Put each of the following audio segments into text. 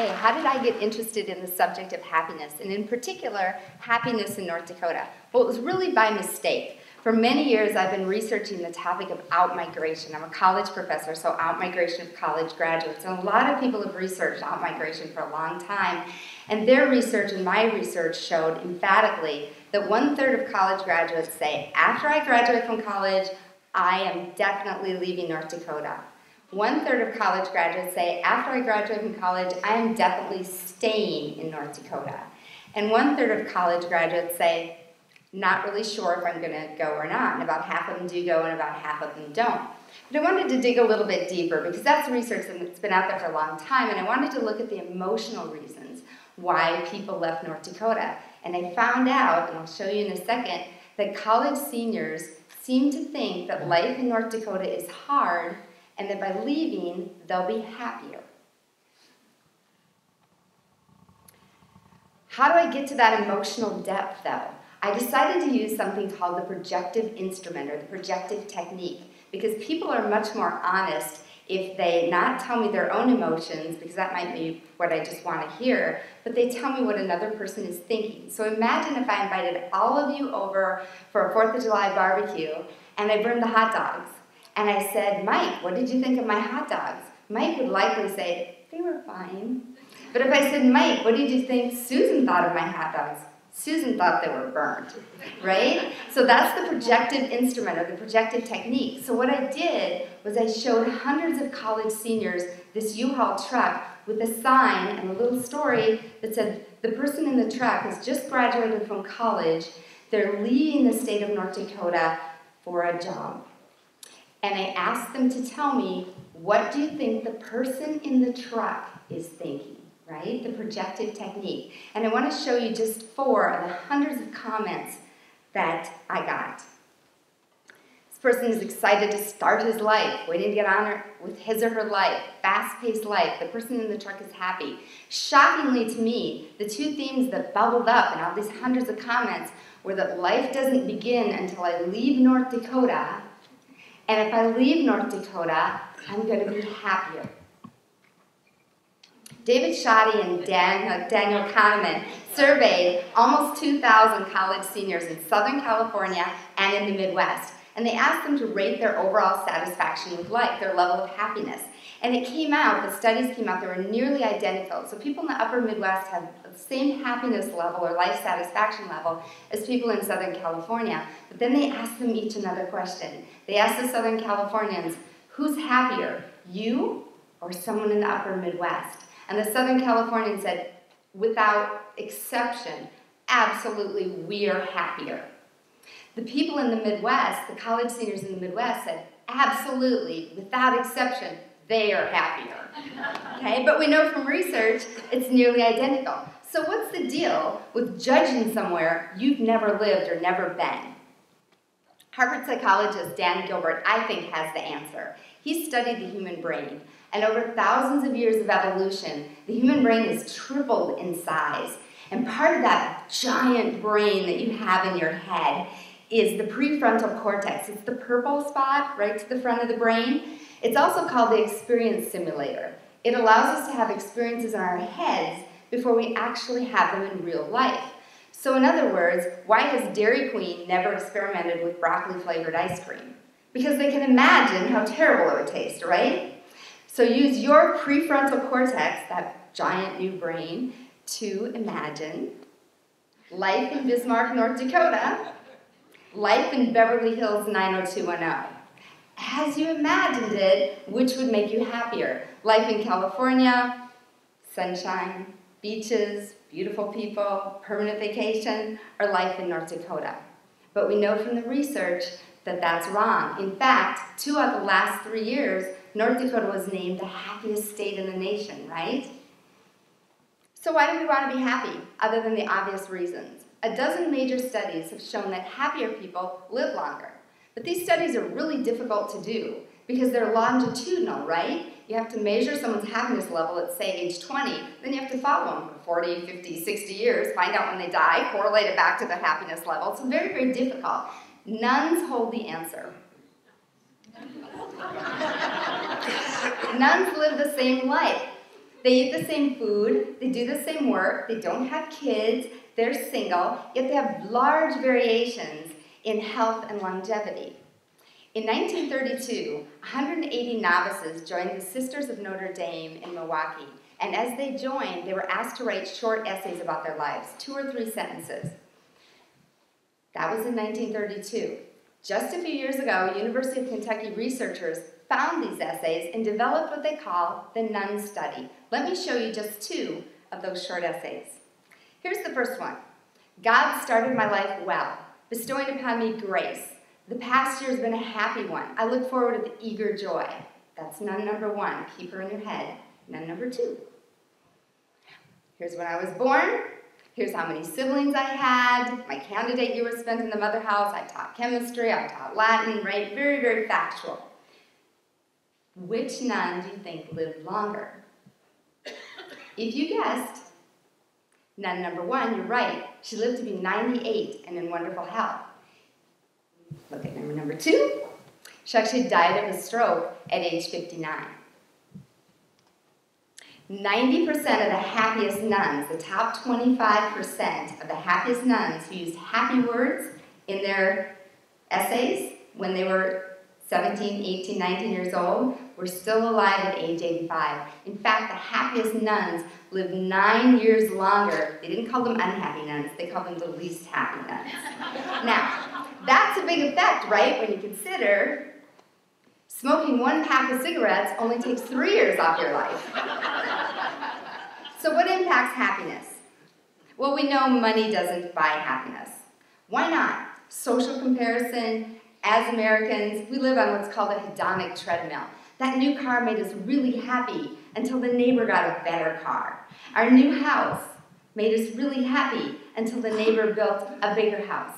Hey, how did I get interested in the subject of happiness, and in particular, happiness in North Dakota? Well, it was really by mistake. For many years, I've been researching the topic of outmigration. I'm a college professor, so outmigration of college graduates. And a lot of people have researched outmigration for a long time. And their research and my research showed emphatically that 1/3 of college graduates say, after I graduate from college, I am definitely leaving North Dakota. 1/3 of college graduates say, after I graduate from college, I am definitely staying in North Dakota. And 1/3 of college graduates say, not really sure if I'm going to go or not. And about half of them do go and about half of them don't. But I wanted to dig a little bit deeper because that's research that's been out there for a long time. And I wanted to look at the emotional reasons why people left North Dakota. And I found out, and I'll show you in a second, that college seniors seem to think that life in North Dakota is hard and that by leaving, they'll be happier. How do I get to that emotional depth, though? I decided to use something called the projective instrument, or the projective technique, because people are much more honest if they not tell me their own emotions, because that might be what I just want to hear, but they tell me what another person is thinking. So imagine if I invited all of you over for a 4th of July barbecue, and I burned the hot dogs. And I said, Mike, what did you think of my hot dogs? Mike would likely say, they were fine. But if I said, Mike, what did you think Susan thought of my hot dogs? Susan thought they were burned, right? So that's the projective instrument, or the projective technique. So what I did was I showed hundreds of college seniors this U-Haul truck with a sign and a little story that said, the person in the truck has just graduated from college. They're leaving the state of North Dakota for a job. And I asked them to tell me, what do you think the person in the truck is thinking, right? The projective technique. And I want to show you just 4 of the hundreds of comments that I got. This person is excited to start his life, waiting to get on with his or her life, fast-paced life. The person in the truck is happy. Shockingly to me, the 2 themes that bubbled up in all these hundreds of comments were that life doesn't begin until I leave North Dakota, and if I leave North Dakota, I'm going to be happier. David Shoddy and Daniel Kahneman surveyed almost 2,000 college seniors in Southern California and in the Midwest. And they asked them to rate their overall satisfaction with life, their level of happiness. And it came out, the studies came out, they were nearly identical. So people in the upper Midwest have the same happiness level or life satisfaction level as people in Southern California. But then they asked them each another question. They asked the Southern Californians, who's happier, you or someone in the upper Midwest? And the Southern Californians said, without exception, absolutely, we are happier. The people in the Midwest, the college seniors in the Midwest said, absolutely, without exception, they are happier. Okay, but we know from research it's nearly identical. So what's the deal with judging somewhere you've never lived or never been? Harvard psychologist Dan Gilbert, I think, has the answer. He studied the human brain, and over thousands of years of evolution, the human brain has tripled in size. And part of that giant brain that you have in your head is the prefrontal cortex. It's the purple spot right to the front of the brain. It's also called the experience simulator. It allows us to have experiences in our heads before we actually have them in real life. So in other words, why has Dairy Queen never experimented with broccoli-flavored ice cream? Because they can imagine how terrible it would taste, right? So use your prefrontal cortex, that giant new brain, to imagine life in Bismarck, North Dakota, life in Beverly Hills 90210. As you imagined it, which would make you happier? Life in California, sunshine, beaches, beautiful people, permanent vacation, or life in North Dakota? But we know from the research that that's wrong. In fact, 2 out of the last 3 years, North Dakota was named the happiest state in the nation, right? So why do we want to be happy, other than the obvious reasons? A dozen major studies have shown that happier people live longer. But these studies are really difficult to do because they're longitudinal, right? You have to measure someone's happiness level at, say, age 20. Then you have to follow them for 40, 50, 60 years, find out when they die, correlate it back to their happiness level. It's very, very difficult. Nuns hold the answer. Nuns live the same life. They eat the same food, they do the same work, they don't have kids, they're single, yet they have large variations in health and longevity. In 1932, 180 novices joined the Sisters of Notre Dame in Milwaukee, and as they joined, they were asked to write short essays about their lives, 2 or 3 sentences. That was in 1932. Just a few years ago, University of Kentucky researchers found these essays and developed what they call the Nun Study. Let me show you just 2 of those short essays. Here's the first one. God started my life well, bestowing upon me grace. The past year has been a happy one. I look forward with eager joy. That's nun number 1. Keep her in your head. Nun number 2. Here's when I was born. Here's how many siblings I had. My candidate year was spent in the mother house. I taught chemistry. I taught Latin, right? Very, very factual. Which nun do you think lived longer? If you guessed nun number 1, you're right. She lived to be 98 and in wonderful health. Look at number 2. She actually died of a stroke at age 59. 90% of the happiest nuns, the top 25% of the happiest nuns who used happy words in their essays when they were 17, 18, 19 years old, were still alive at age 85. In fact, the happiest nuns lived 9 years longer. They didn't call them unhappy nuns, they called them the least happy nuns. Now, that's a big effect, right, when you consider smoking 1 pack of cigarettes only takes 3 years off your life. So what impacts happiness? Well, we know money doesn't buy happiness. Why not? Social comparison. As Americans, we live on what's called a hedonic treadmill. That new car made us really happy until the neighbor got a better car. Our new house made us really happy until the neighbor built a bigger house.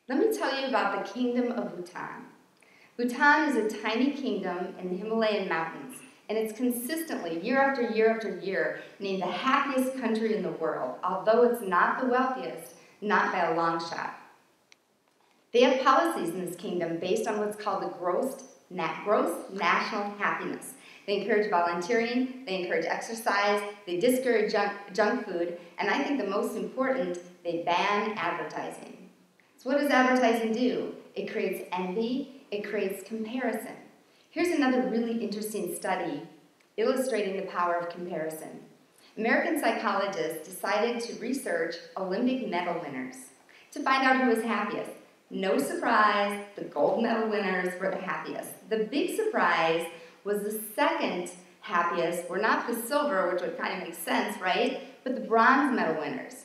Let me tell you about the kingdom of Bhutan. Bhutan is a tiny kingdom in the Himalayan mountains, and it's consistently, year after year after year, named the happiest country in the world, although it's not the wealthiest, not by a long shot. They have policies in this kingdom based on what's called the gross national happiness. They encourage volunteering, they encourage exercise, they discourage junk food, and I think the most important, they ban advertising. So what does advertising do? It creates envy, it creates comparison. Here's another really interesting study illustrating the power of comparison. American psychologists decided to research Olympic medal winners to find out who was happiest. No surprise, the gold medal winners were the happiest. The big surprise was the second happiest were not the silver, which would kind of make sense, right? But the bronze medal winners.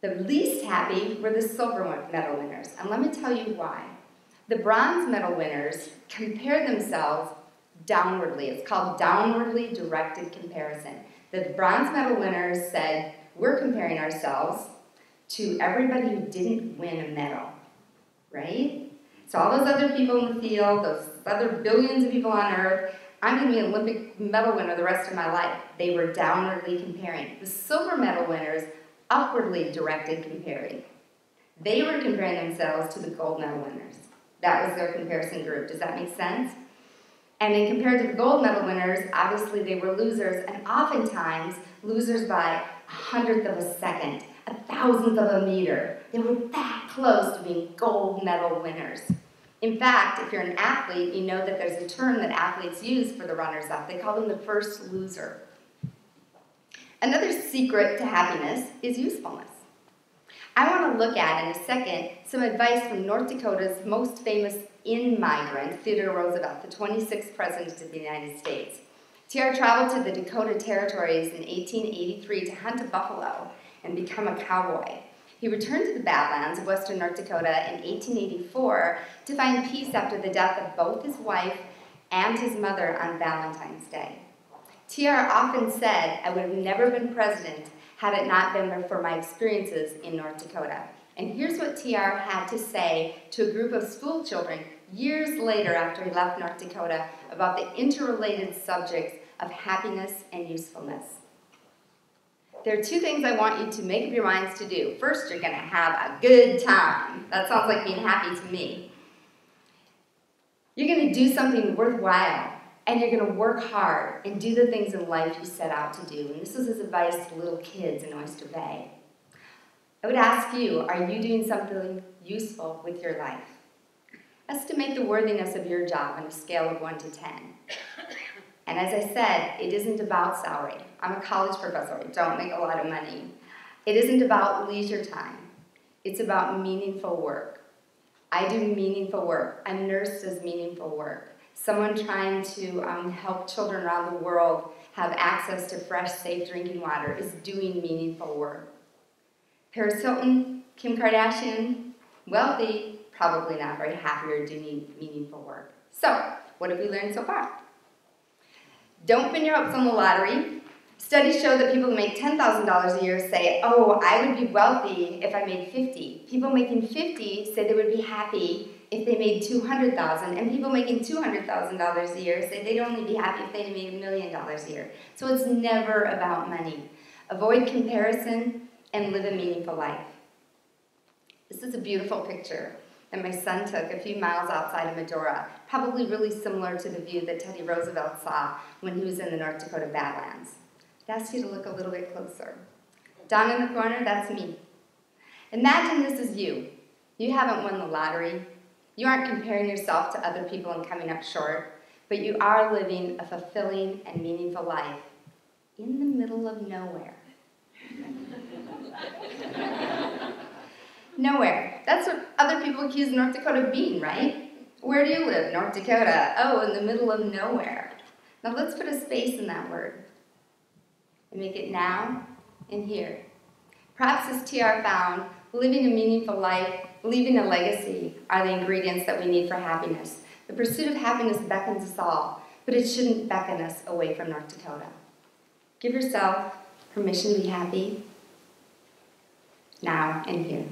The least happy were the silver medal winners, and let me tell you why. The bronze medal winners compared themselves downwardly. It's called downwardly directed comparison. The bronze medal winners said, we're comparing ourselves to everybody who didn't win a medal, right? So all those other people in the field, those other billions of people on Earth, I'm going to be an Olympic medal winner the rest of my life. They were downwardly comparing. The silver medal winners upwardly directed comparing. They were comparing themselves to the gold medal winners. That was their comparison group. Does that make sense? And then compared to the gold medal winners, obviously they were losers, and oftentimes losers by 1/100th of a second, 1,000th of a meter. They were that close to being gold medal winners. In fact, if you're an athlete, you know that there's a term that athletes use for the runners-up. They call them the first loser. Another secret to happiness is usefulness. I want to look at, in a second, some advice from North Dakota's most famous in-migrant, Theodore Roosevelt, the 26th President of the United States. TR traveled to the Dakota Territories in 1883 to hunt a buffalo and become a cowboy. He returned to the Badlands of western North Dakota in 1884 to find peace after the death of both his wife and his mother on Valentine's Day. TR often said, I would have never been president had it not been for my experiences in North Dakota. And here's what TR had to say to a group of school children years later after he left North Dakota about the interrelated subjects of happiness and usefulness. There are 2 things I want you to make up your minds to do. First, you're going to have a good time. That sounds like being happy to me. You're going to do something worthwhile. and you're going to work hard and do the things in life you set out to do. And this is his advice to little kids in Oyster Bay. I would ask you, are you doing something useful with your life? Estimate the worthiness of your job on a scale of 1 to 10. And as I said, it isn't about salary. I'm a college professor. I don't make a lot of money. It isn't about leisure time. It's about meaningful work. I do meaningful work. A nurse does meaningful work. Someone trying to help children around the world have access to fresh, safe drinking water is doing meaningful work. Paris Hilton, Kim Kardashian, wealthy, probably not very happy or doing meaningful work. So, what have we learned so far? Don't pin your hopes on the lottery. Studies show that people who make $10,000 a year say, oh, I would be wealthy if I made 50. People making 50 say they would be happy if they made $200,000, and people making $200,000 a year say they'd only be happy if they made $1 million a year. So it's never about money. Avoid comparison and live a meaningful life. This is a beautiful picture that my son took a few miles outside of Medora, probably really similar to the view that Teddy Roosevelt saw when he was in the North Dakota Badlands. I'd ask you to look a little bit closer. Down in the corner, that's me. Imagine this is you. You haven't won the lottery. You aren't comparing yourself to other people and coming up short, but you are living a fulfilling and meaningful life in the middle of nowhere. Nowhere. That's what other people accuse North Dakota of being, right? Where do you live? North Dakota. Oh, in the middle of nowhere. Now let's put a space in that word and make it now and here. Perhaps as TR found, living a meaningful life, leaving a legacy are the ingredients that we need for happiness. The pursuit of happiness beckons us all, but it shouldn't beckon us away from North Dakota. Give yourself permission to be happy now and here.